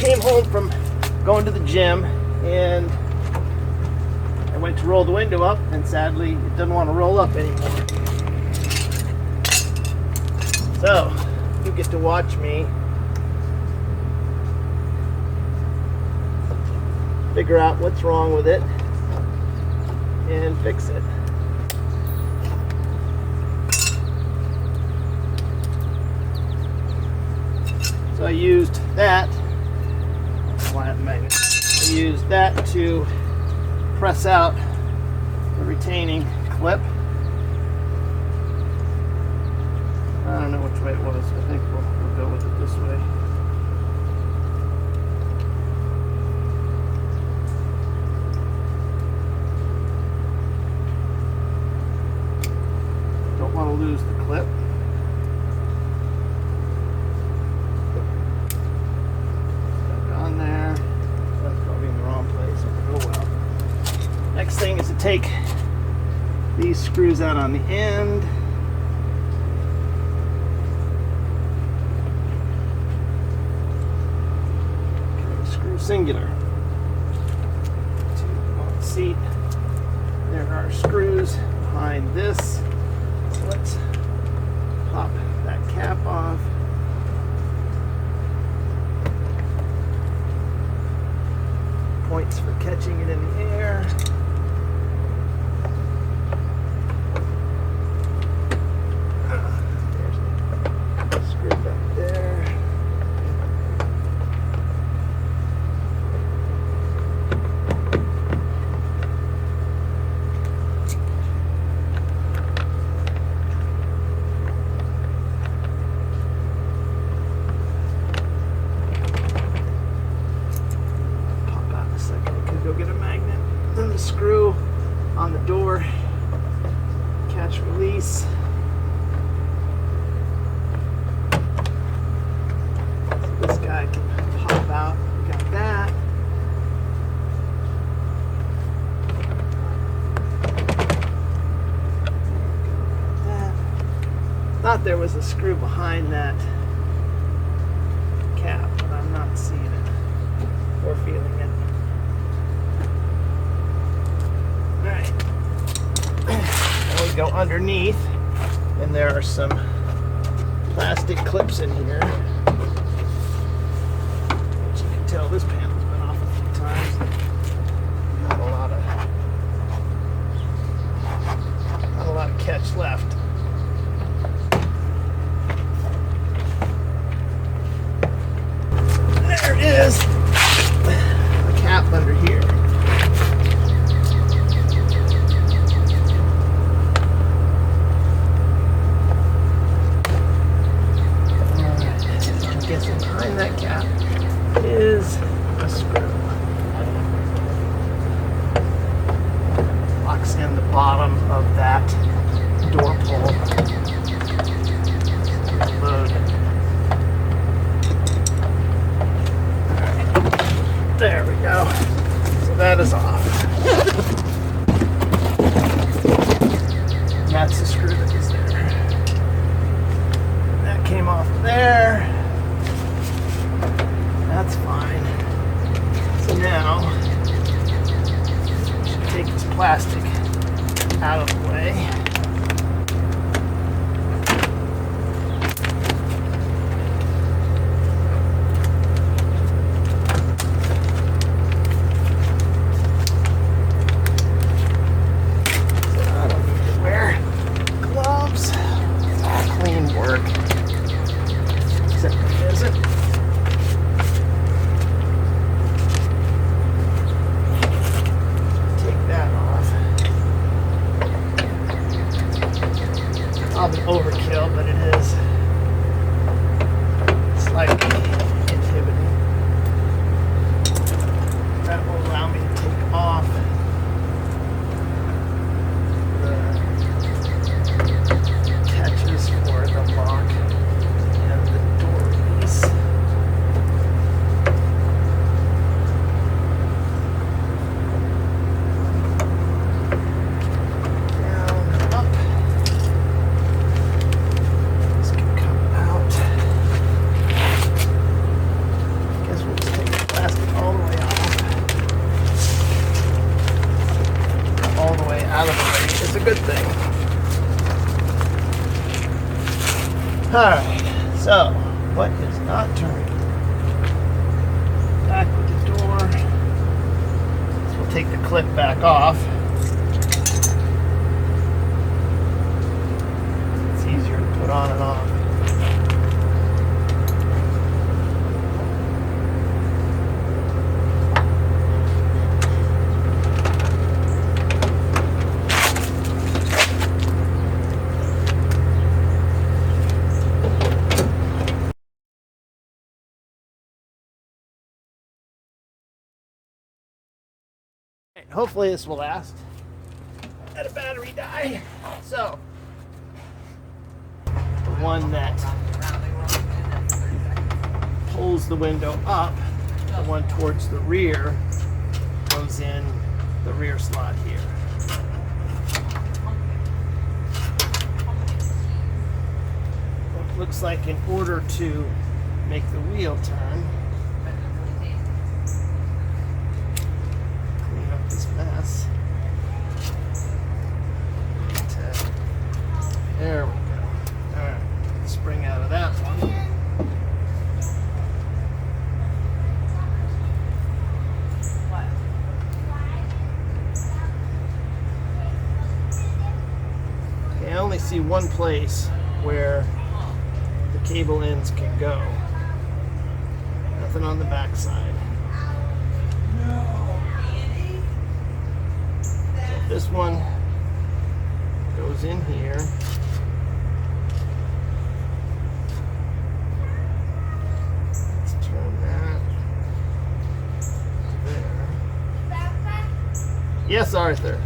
came home from going to the gym and I went to roll the window up, and sadly it doesn't want to roll up anymore. So you get to watch me figure out what's wrong with it and fix it. So I used that flat magnet. I used that to press out the retaining clip. I don't know which way it was. I think we'll go with it this way. Don't want to lose the clip. On there. That's probably in the wrong place. Oh well. Next thing is to take these screws out on the end. Okay, screw singular. To the seat. There are screws behind this. So let's pop that cap off. Points for catching it in the air. There's a screw back there. Go get a magnet. Then the screw on the door, catch release. So this guy can pop out. We got that. Thought there was a screw behind that cap, but I'm not seeing it or feeling it. We go underneath, and there are some plastic clips in here. Which you can tell this panel's been off a few times. Not a lot of catch left. There it is. The cap under here. Behind that cap is a screw. Locks in the bottom of that door pull. Load. Alright. There we go. So that is off. And that's the screw that was there. That came off of there. That's fine. So now, we should take this plastic out of the way. So I don't need to wear gloves. It's all clean work. Except it isn't. Probably overkill, but it is slightly inhibiting. That will allow me to take off the catches for the lock and the door release. Alright, so what is not turning? Back with the door. So we'll take the clip back off. It's easier to put on and off. Hopefully this will last. Let a battery die. So, the one that pulls the window up, the one towards the rear, goes in the rear slot here. It looks like in order to make the wheel turn, this mess. There we go. Alright, spring out of that one. Okay, I only see one place where the cable ends can go. Nothing on the back side. This one goes in here. Let's turn that there. Yes, Arthur.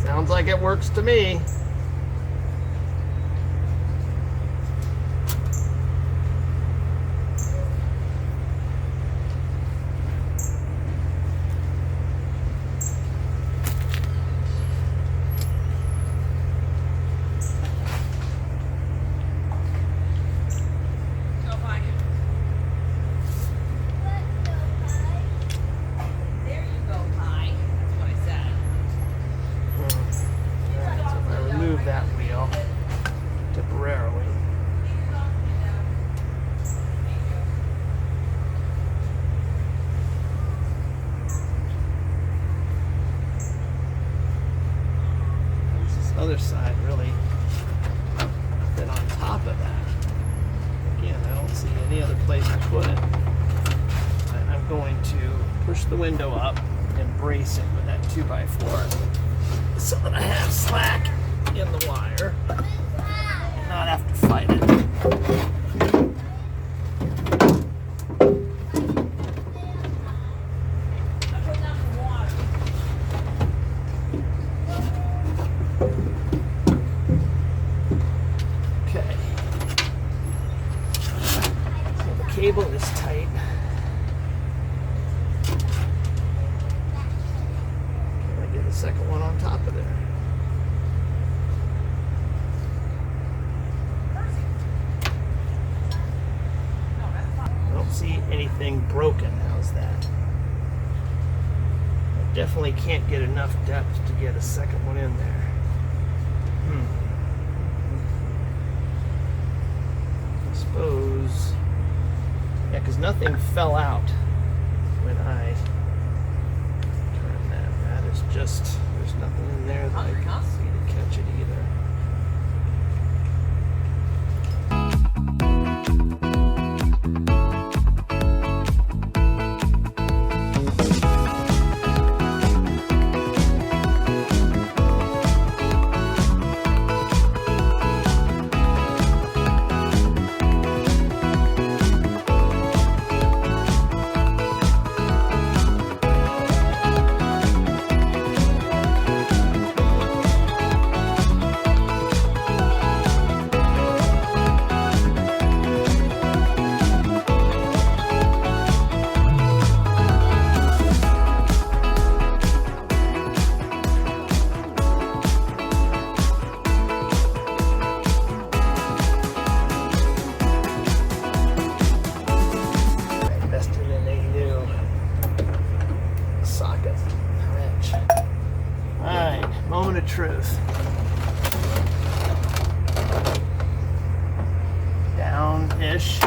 Sounds like it works to me. That wheel temporarily. This other side really been on top of that. Again, I don't see any other place to put it. I'm going to push the window up and brace it with that 2x4 so that I have slack in the wire and not have to fight it. Okay. So the cable is tight. Can I get a second one on top of there? See anything broken. How's that? I definitely can't get enough depth to get a second one in there. I suppose, yeah, because nothing fell out when I turned that. That is just, there's nothing in there that I can see to catch it either. Alright, moment of truth. Down-ish.